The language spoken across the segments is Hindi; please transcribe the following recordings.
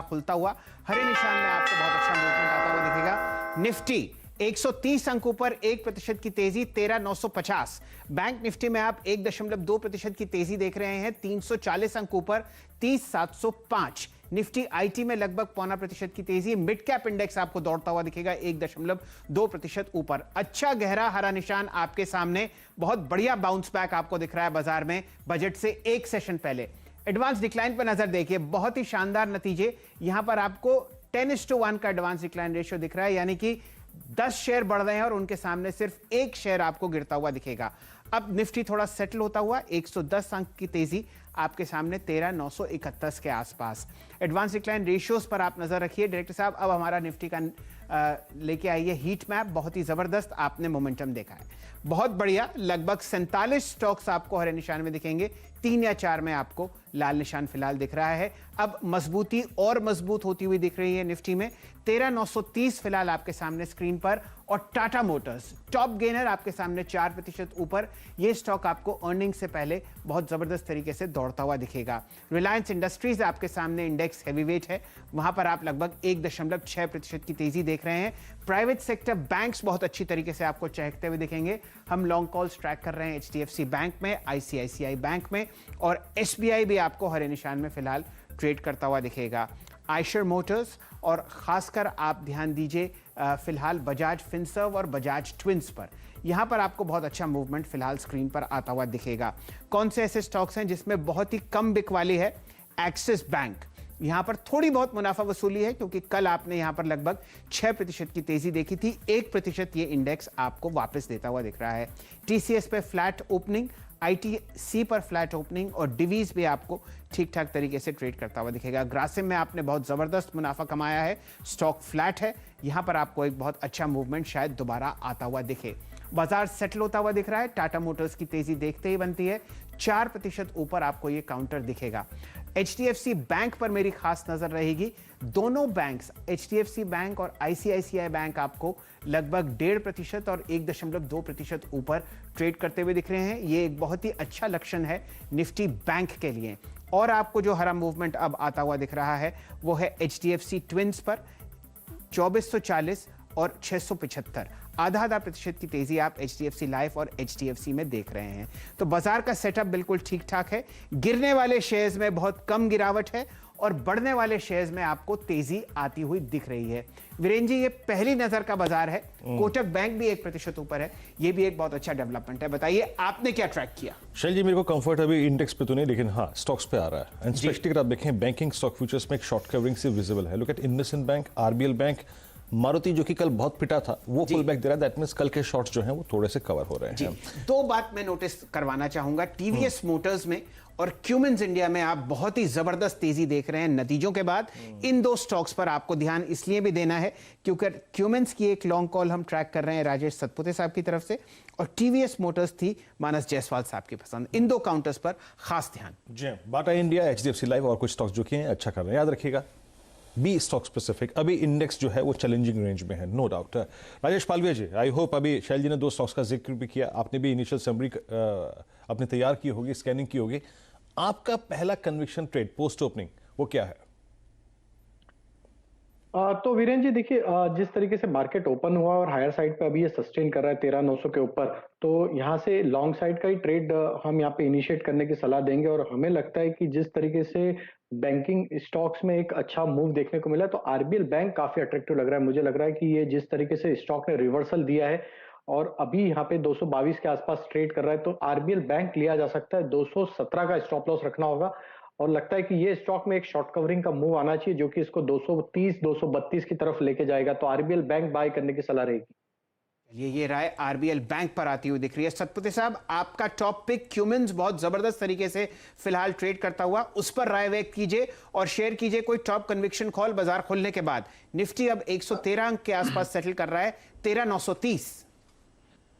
खुलता हुआ हरे निशान में आपको बहुत अच्छा मूवमेंट आता हुआ दिखेगा। निफ्टी 130 अंकों पर 1% की तेजी 13,950। बैंक निफ्टी में आप 1.2% की तेजी देख रहे हैं 340 अंकों पर 30,705। निफ्टी आईटी में लगभग 0.25% की तेजी। मिड कैप इंडेक्स आपको दौड़ता हुआ दिखेगा 1.2% ऊपर। अच्छा गहरा हरा निशान आपके सामने, बहुत बढ़िया बाउंस बैक आपको दिख रहा है बाजार में बजट से एक सेशन पहले। एडवांस डिक्लाइन पर नजर देखिए, बहुत ही शानदार नतीजे। यहां पर आपको 10:1 का एडवांस डिक्लाइन रेशियो दिख रहा है, यानी कि 10 शेयर बढ़ रहे हैं और उनके सामने सिर्फ एक शेयर आपको गिरता हुआ दिखेगा। अब निफ्टी थोड़ा सेटल होता हुआ 110 अंक की तेजी आपके सामने 13,931 के आसपास। एडवांस डिक्लाइन रेशियोज पर आप नजर रखिए। डायरेक्टर साहब, अब हमारा निफ्टी का लेके आइए हीट मैप। बहुत ही जबरदस्त आपने मोमेंटम देखा है, बहुत बढ़िया। लगभग 47 स्टॉक्स आपको हरे निशान में दिखेंगे, 3 या 4 में आपको लाल निशान फिलहाल दिख रहा है। अब मजबूती और मजबूत होती हुई दिख रही है निफ्टी में। 13,930 फिलहाल आपके सामने स्क्रीन पर। और टाटा मोटर्स टॉप गेनर आपके सामने 4% ऊपर। यह स्टॉक आपको अर्निंग से पहले बहुत जबरदस्त तरीके से दौड़ता हुआ दिखेगा। रिलायंस इंडस्ट्रीज आपके सामने इंडेक्स हैवीवेट है, वहां पर आप लगभग 1.6% की तेजी देख रहे हैं। प्राइवेट सेक्टर बैंक्स बहुत अच्छी तरीके से आपको चहकते हुए दिखेंगे। हम लॉन्ग कॉल्स ट्रैक कर रहे हैं एचडीएफसी बैंक में, आईसीआईसीआई बैंक में, और एसबीआई भी आपको हरे निशान में फिलहाल ट्रेड करता हुआ दिखेगा। आयशर मोटर्स और खासकर आप ध्यान दीजिए फिलहाल बजाज फिनसर्व और बजाज ट्विंस पर, यहां पर आपको बहुत अच्छा मूवमेंट फिलहाल स्क्रीन पर आता हुआ दिखेगा। कौन से ऐसे स्टॉक्स हैं जिसमें बहुत ही कम बिकवाली है? एक्सिस बैंक, यहां पर थोड़ी बहुत मुनाफा वसूली है क्योंकि कल आपने यहां पर लगभग 6% की तेजी देखी थी। 1% ये इंडेक्स आपको वापस देता हुआ दिख रहा है। टीसीएस पे फ्लैट ओपनिंग, आईटीसी पर फ्लैट ओपनिंग, और डिवीज भी आपको ठीक ठाक तरीके से ट्रेड करता हुआ दिखेगा। ग्रासिम में आपने बहुत जबरदस्त मुनाफा कमाया है, स्टॉक फ्लैट है, यहां पर आपको एक बहुत अच्छा मूवमेंट शायद दोबारा आता हुआ दिखे। बाजार सेटल होता हुआ दिख रहा है। टाटा मोटर्स की तेजी देखते ही बनती है, 4% ऊपर आपको ये काउंटर दिखेगा। एचडीएफसी बैंक पर मेरी खास नजर रहेगी। दोनों बैंक्स, एचडीएफसी बैंक और आईसीआईसीआई बैंक, आपको लगभग 1.5% और 1.2% ऊपर ट्रेड करते हुए दिख रहे हैं। ये एक बहुत ही अच्छा लक्षण है निफ्टी बैंक के लिए। और आपको जो हरा मूवमेंट अब आता हुआ दिख रहा है वो है एचडीएफसी ट्विंस पर 2440 और 675, आधा प्रतिशत की तेजी आप एचडीएफसी लाइफ और एचडीएफसी में देख रहे हैं। तो बाजार का सेटअप बिल्कुल ठीक ठाक है। गिरने वाले शेयर्स में बहुत कम गिरावट है और बढ़ने वाले शेयर्स में आपको तेजी आती हुई दिख रही है। वीरेंद्र जी, ये पहली नजर का बाजार है। कोटक बैंक भी 1% ऊपर है, ये भी एक बहुत अच्छा डेवलपमेंट है। बताइए आपने क्या ट्रैक किया? शैल जी, मेरे को कंफर्ट अभी इंडेक्स पे तो नहीं, लेकिन हाँ स्टॉक्स पे आ रहा है। एंड स्पेशली अगर आप देखें बैंकिंग स्टॉक फ्यूचर्स में एक शॉर्ट कवरिंग से विजिबल है। Look at IndusInd bank, RBL bank, Maruti जो कि कल बहुत पिटा था वो पुल बैक दे रहा है। दैट मींस कल के शॉर्ट्स जो हैं वो थोड़े से कवर हो रहे हैं। दो बात मैं नोटिस करवाना चाहूंगा। टीवीएस मोटर्स में और क्यूमेंस इंडिया में आप बहुत ही जबरदस्त तेजी देख रहे हैं नतीजों के बाद। इन दो स्टॉक्स पर आपको ध्यान इसलिए भी देना है क्योंकि क्यूमेंस की एक लॉन्ग कॉल हम ट्रैक कर रहे हैं राजेश सतपुते साहब की तरफ से, और टीवीएस मोटर्स थी मानस जायसवाल साहब की पसंद। इन दो काउंटर्स पर खास ध्यान। जी, बाटा इंडिया, एचडीएफसी लाइफ और कुछ स्टॉक्स जो कि हैं अच्छा कर रहे हैं, याद रखिएगा। बी स्टॉक स्पेसिफिक, अभी इंडेक्स जो है वो चैलेंजिंग रेंज में है, no doubt. Rajesh Palviya ji, I hope अभी शैल जी ने 2 स्टॉक्स का जिक्र भी किया, आपने भी इनिशियल समरी अपने तैयार की होगी, स्कैनिंग की होगी। आपका पहला कन्विक्शन ट्रेड पोस्ट ओपनिंग वो क्या है? तो वीरेंद्र जी देखिए, जिस तरीके से मार्केट ओपन हुआ और हायर साइड पे अभी ये सस्टेन कर रहा है 13,900 के ऊपर, तो यहाँ से लॉन्ग साइड का ही ट्रेड हम यहाँ पे इनिशिएट करने की सलाह देंगे। और हमें लगता है कि जिस तरीके से बैंकिंग स्टॉक्स में एक अच्छा मूव देखने को मिला, तो आरबीएल बैंक काफी अट्रैक्टिव लग रहा है। मुझे लग रहा है कि ये जिस तरीके से स्टॉक ने रिवर्सल दिया है और अभी यहाँ पे 222 के आसपास ट्रेड कर रहा है, तो आरबीएल बैंक लिया जा सकता है। 217 का स्टॉप लॉस रखना होगा और लगता है कि ये स्टॉक में एक शॉर्ट कवरिंग का मूव आना चाहिए जो कि इसको 230 232 की तरफ लेके जाएगा। तो आरबीएल बैंक बाय करने की सलाह रहेगी। ये राय आरबीएल बैंक पर आती हुई दिख रही है। सतपुते साहब, आपका टॉप पिक क्यूमेंस बहुत जबरदस्त तरीके से फिलहाल ट्रेड करता हुआ, उस पर राय व्यक्त कीजिए और शेयर कीजिए कोई टॉप कन्विक्शन कॉल बाजार खुलने के बाद। निफ्टी अब 113 अंक के आसपास सेटल कर रहा है, 13,930।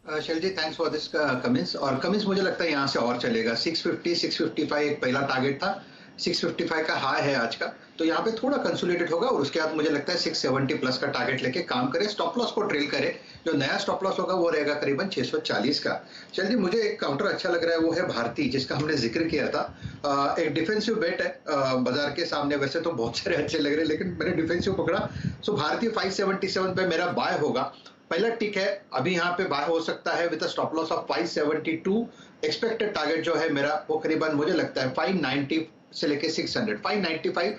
शैल जी, थैंक्स फॉर दिस कमेंट्स। और कमेंट्स मुझे लगता है यहाँ से और चलेगा। 650 655 एक पहला टारगेट था, 655 का हाई है आज का, तो यहाँ पे थोड़ा कंसोलिडेट होगा और उसके बाद मुझे लगता है 670 प्लस का टारगेट लेके काम करे, स्टॉप लॉस को ट्रेल करे। जो नया स्टॉप लॉस होगा वो रहेगा करीबन 640 का। चलिए, मुझे एक काउंटर अच्छा लग रहा है, वो है भारती, जिसका हमने जिक्र किया था। एक डिफेंसिव बेट है बाजार के सामने। वैसे तो बहुत सारे अच्छे लग रहे हैं, लेकिन मैंने डिफेंसिव पकड़ा। सो भारतीय 577 पे मेरा बाय होगा। पहला टिक है, अभी यहाँ पे बाय हो सकता है with stop loss of 572। Expected target जो है मेरा वो करीबन मुझे लगता है 590 से लेके 600, 595 एंड